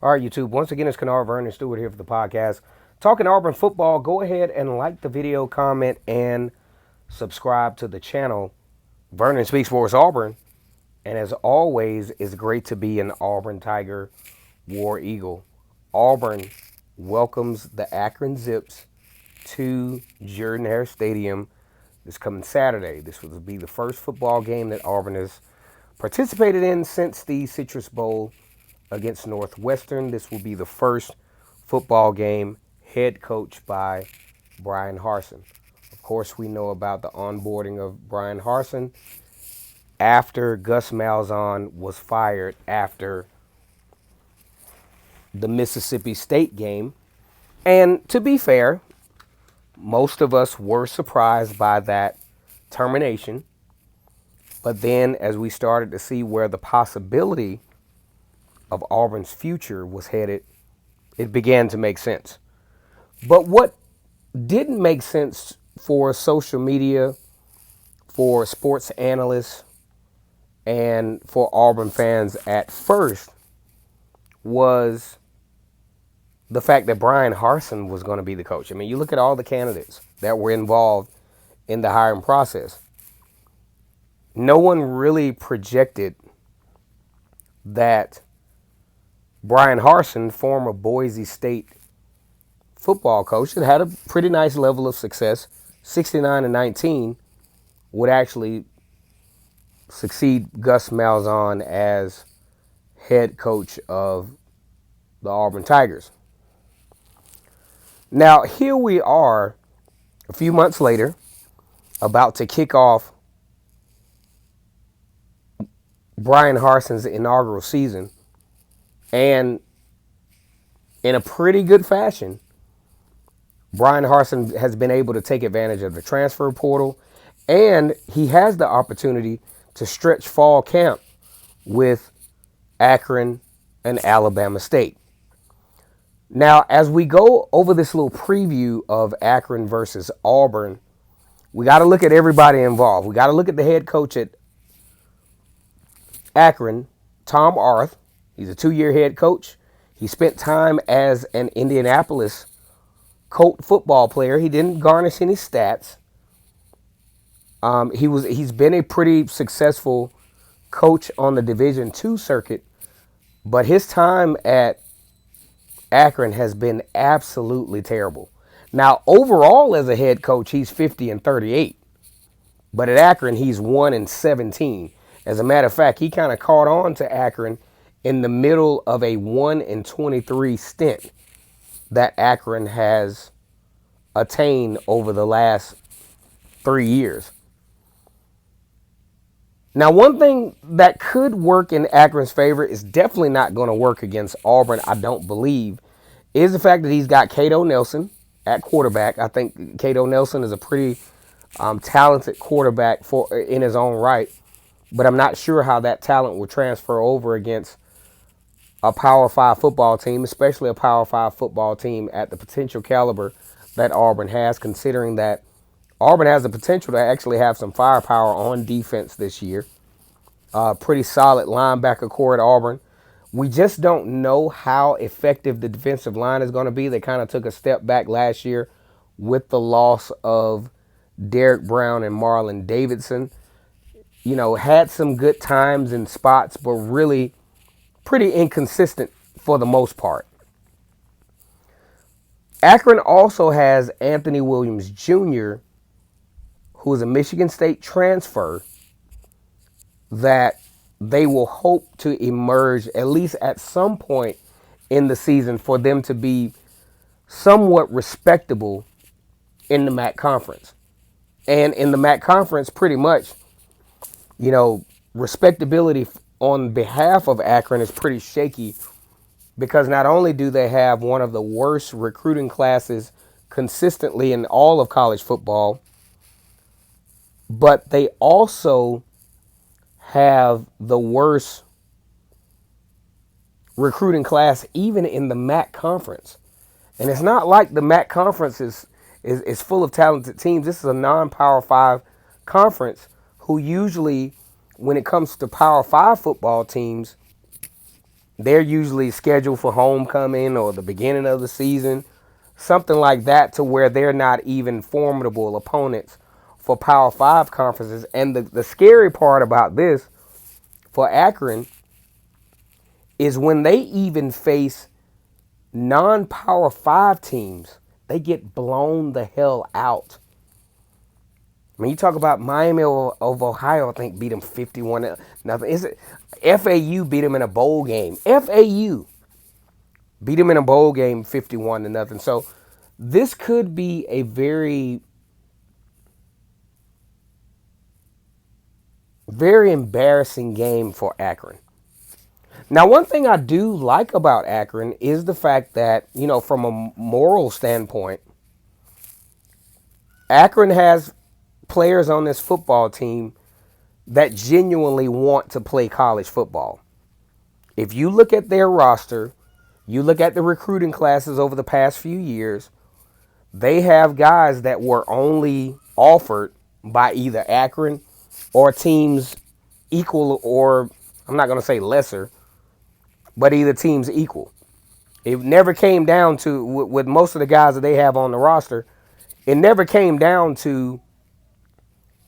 All right, YouTube. Once again, it's Kennard Vernon Stewart here for the podcast. Talking Auburn football. Go ahead and like the video, comment, and subscribe to the channel. Vernon Speaks Sports Auburn. And as always, it's great to be an Auburn Tiger War Eagle. Auburn welcomes the Akron Zips to Jordan-Hare Stadium this coming Saturday. This will be the first football game that Auburn has participated in since the Citrus Bowl against Northwestern. This will be the first football game head coached by Bryan Harsin. Of course, we know about the onboarding of Bryan Harsin after Gus Malzahn was fired after the Mississippi State game. And to be fair, most of us were surprised by that termination. But then as we started to see where the possibility of Auburn's future was headed, it began to make sense. But what didn't make sense for social media, for sports analysts, and for Auburn fans at first was the fact that Bryan Harsin was going to be the coach. I mean, you look at all the candidates that were involved in the hiring process. No one really projected that Bryan Harsin, former Boise State football coach that had a pretty nice level of success, 69-19, would actually succeed Gus Malzahn as head coach of the Auburn Tigers. Now, here we are a few months later, about to kick off Bryan Harsin's inaugural season. And in a pretty good fashion, Bryan Harsin has been able to take advantage of the transfer portal, and he has the opportunity to stretch fall camp with Akron and Alabama State. Now, as we go over this little preview of Akron versus Auburn, we got to look at everybody involved. We got to look at the head coach at Akron, Tom Arth. He's a 2-year head coach. He spent time as an Indianapolis Colt football player. He didn't garnish any stats. He's been a pretty successful coach on the Division II circuit, but his time at Akron has been absolutely terrible. Now, overall as a head coach, he's 50-38, but at Akron he's 1-17. As a matter of fact, he kind of caught on to Akron in the middle of a 1-23 stint that Akron has attained over the last 3 years. Now, one thing that could work in Akron's favor is definitely not going to work against Auburn, I don't believe, is the fact that he's got Cato Nelson at quarterback. I think Cato Nelson is a pretty talented quarterback in his own right, but I'm not sure how that talent will transfer over against a Power 5 football team, especially a Power 5 football team at the potential caliber that Auburn has, considering that Auburn has the potential to actually have some firepower on defense this year. Pretty solid linebacker core at Auburn. We just don't know how effective the defensive line is going to be. They kind of took a step back last year with the loss of Derek Brown and Marlon Davidson. You know, had some good times and spots, but really pretty inconsistent for the most part. Akron also has Anthony Williams Jr., who is a Michigan State transfer that they will hope to emerge at least at some point in the season for them to be somewhat respectable in the MAC conference. And in the MAC conference, pretty much, you know, respectability on behalf of Akron is pretty shaky, because not only do they have one of the worst recruiting classes consistently in all of college football, but they also have the worst recruiting class even in the MAC conference. And it's not like the MAC conference is full of talented teams. This is a non-Power 5 conference who usually, when it comes to Power 5 football teams, They're usually scheduled for homecoming or the beginning of the season, something like that, to where they're not even formidable opponents for Power 5 conferences. And the scary part about this for Akron is when they even face non-Power 5 teams, they get blown the hell out. I mean, you talk about Miami of Ohio, I think beat them 51 nothing. Is it FAU beat them in a bowl game? FAU beat them in a bowl game 51 to nothing. So this could be a very, very embarrassing game for Akron. Now, one thing I do like about Akron is the fact that, from a moral standpoint, Akron has players on this football team that genuinely want to play college football. If you look at their roster, you look at the recruiting classes over the past few years, they have guys that were only offered by either Akron or teams equal, or I'm not going to say lesser, but either teams equal. It never came down to, with most of the guys that they have on the roster, it never came down to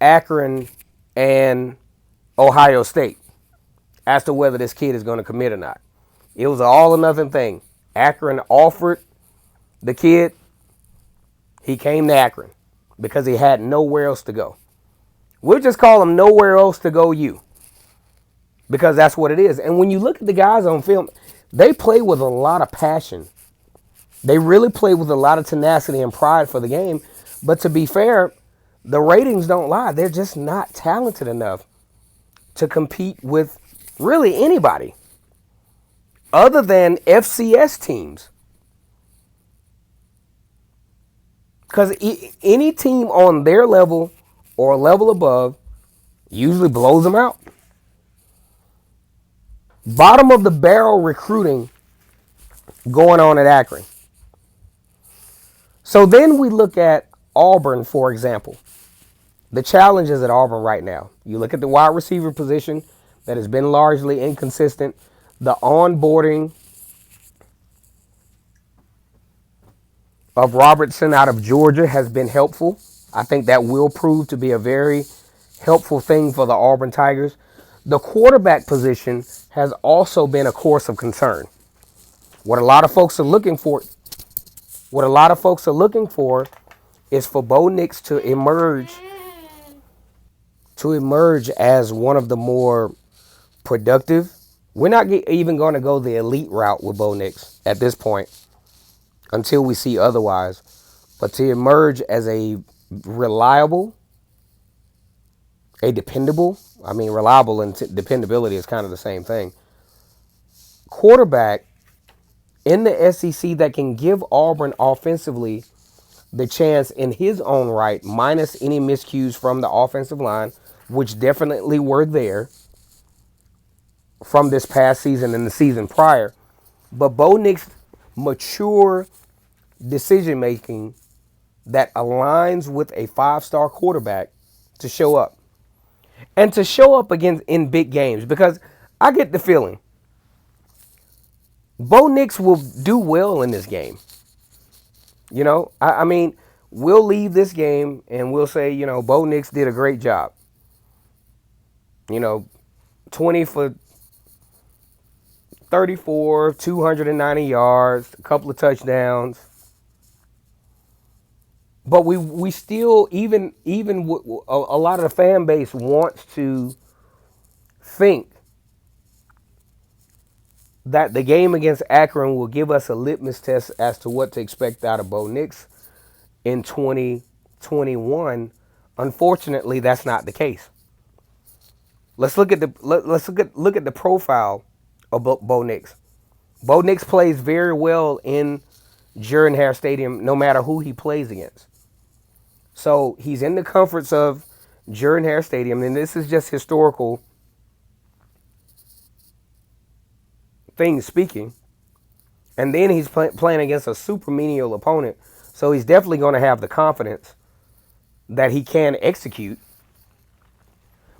Akron and Ohio State as to whether this kid is going to commit or not. It was an all or nothing thing. Akron offered the kid. He came to Akron because he had nowhere else to go. We'll just call him Nowhere Else to Go U, because that's what it is. And when you look at the guys on film, they play with a lot of passion. They really play with a lot of tenacity and pride for the game. But to be fair, the ratings don't lie. They're just not talented enough to compete with really anybody other than FCS teams. Because any team on their level or a level above usually blows them out. Bottom of the barrel recruiting going on at Akron. So then we look at Auburn, for example. The challenges at Auburn right now. You look at the wide receiver position that has been largely inconsistent. The onboarding of Robertson out of Georgia has been helpful. I think that will prove to be a very helpful thing for the Auburn Tigers. The quarterback position has also been a course of concern. What a lot of folks are looking for is for Bo Nix to emerge as one of the more productive. We're not even going to go the elite route with Bo Nix at this point until we see otherwise. But to emerge as a reliable, a dependable, reliable and dependability is kind of the same thing, quarterback in the SEC that can give Auburn offensively the chance in his own right, minus any miscues from the offensive line, which definitely were there from this past season and the season prior. But Bo Nix mature decision making that aligns with a 5-star quarterback to show up. And to show up against in big games, because I get the feeling Bo Nix will do well in this game. We'll leave this game and we'll say, Bo Nix did a great job. 20 for 34, 290 yards, a couple of touchdowns. But we still, even a lot of the fan base wants to think that the game against Akron will give us a litmus test as to what to expect out of Bo Nix in 2021. Unfortunately, that's not the case. Let's look at the profile of Bo Nix. Bo Nix plays very well in Jordan-Hare Stadium, no matter who he plays against. So he's in the comforts of Jordan-Hare Stadium, and this is just historical things speaking. And then he's playing against a super menial opponent, so he's definitely going to have the confidence that he can execute.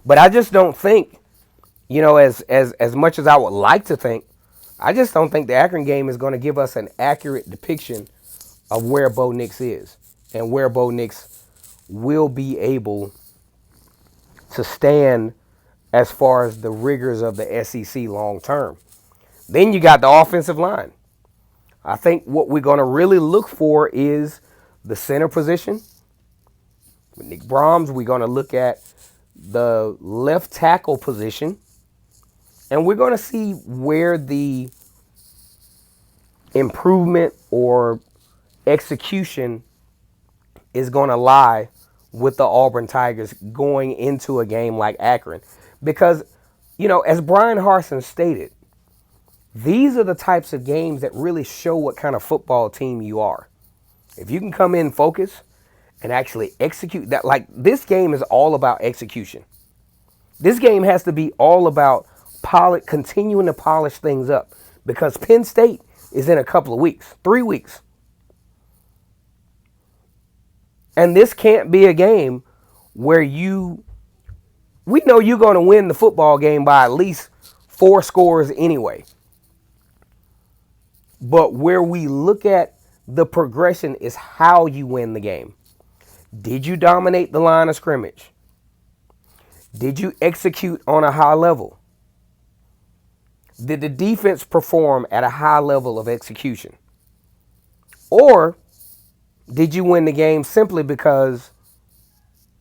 But I just don't think, as much as I would like to think, I just don't think the Akron game is going to give us an accurate depiction of where Bo Nix is and where Bo Nix will be able to stand as far as the rigors of the SEC long term. Then you got the offensive line. I think what we're going to really look for is the center position. With Nick Brahms, we're going to look at the left tackle position. And we're going to see where the improvement or execution is going to lie with the Auburn Tigers going into a game like Akron. Because, as Brian Harsin stated, these are the types of games that really show what kind of football team you are. If you can come in focused and actually execute that, like this game is all about execution. This game has to be all about continuing to polish things up because Penn State is in a couple of weeks, 3 weeks. And this can't be a game where we know you're going to win the football game by at least 4 scores anyway. But where we look at the progression is how you win the game. Did you dominate the line of scrimmage? Did you execute on a high level? Did the defense perform at a high level of execution? Or did you win the game simply because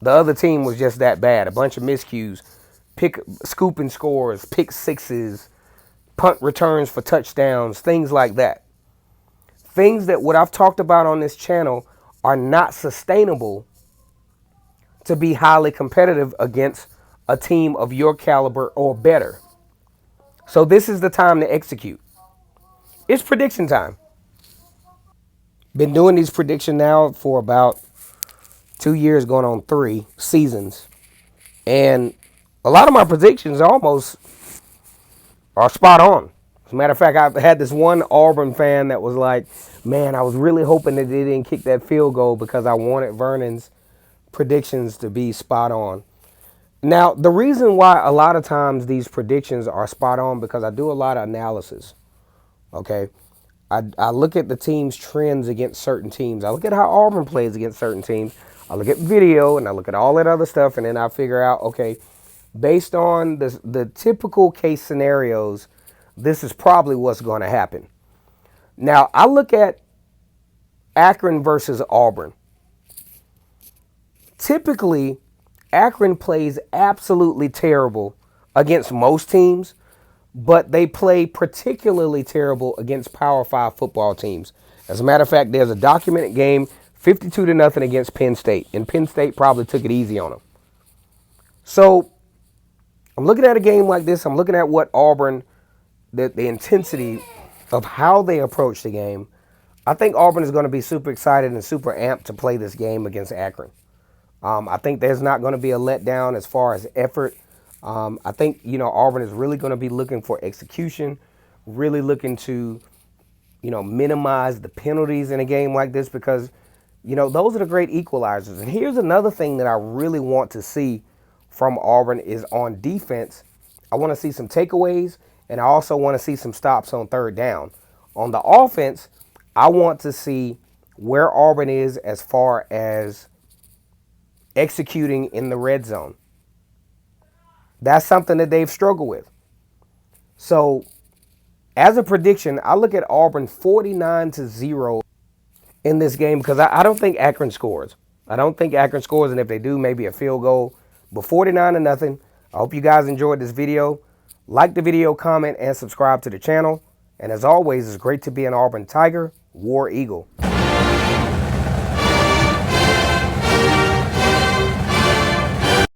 the other team was just that bad? A bunch of miscues, scooping scores, pick sixes, punt returns for touchdowns, things like that. Things that what I've talked about on this channel are not sustainable to be highly competitive against a team of your caliber or better. So this is the time to execute. It's prediction time. Been doing these predictions now for about 2 years, going on 3 seasons. And a lot of my predictions almost are spot on. As a matter of fact, I've had this one Auburn fan that was like, man, I was really hoping that they didn't kick that field goal because I wanted Vernon's predictions to be spot on. Now, the reason why a lot of times these predictions are spot on because I do a lot of analysis, okay? I look at the team's trends against certain teams. I look at how Auburn plays against certain teams. I look at video and I look at all that other stuff, and then I figure out, okay, based on the typical case scenarios, this is probably what's going to happen. Now, I look at Akron versus Auburn. Typically, Akron plays absolutely terrible against most teams, but they play particularly terrible against Power 5 football teams. As a matter of fact, there's a documented game, 52-0 against Penn State, and Penn State probably took it easy on them. So I'm looking at a game like this. I'm looking at what Auburn, the intensity of how they approach the game. I think Auburn is going to be super excited and super amped to play this game against Akron. I think there's not going to be a letdown as far as effort. I think, Auburn is really going to be looking for execution, really looking to, minimize the penalties in a game like this because, those are the great equalizers. And here's another thing that I really want to see from Auburn is on defense. I want to see some takeaways, and I also want to see some stops on third down. On the offense, I want to see where Auburn is as far as executing in the red zone. That's something that they've struggled with. So, as a prediction, I look at Auburn 49-0 in this game because I don't think Akron scores. I don't think Akron scores, and if they do, maybe a field goal. But 49-0. I hope you guys enjoyed this video. Like the video, comment, and subscribe to the channel. And as always, it's great to be an Auburn Tiger, War Eagle.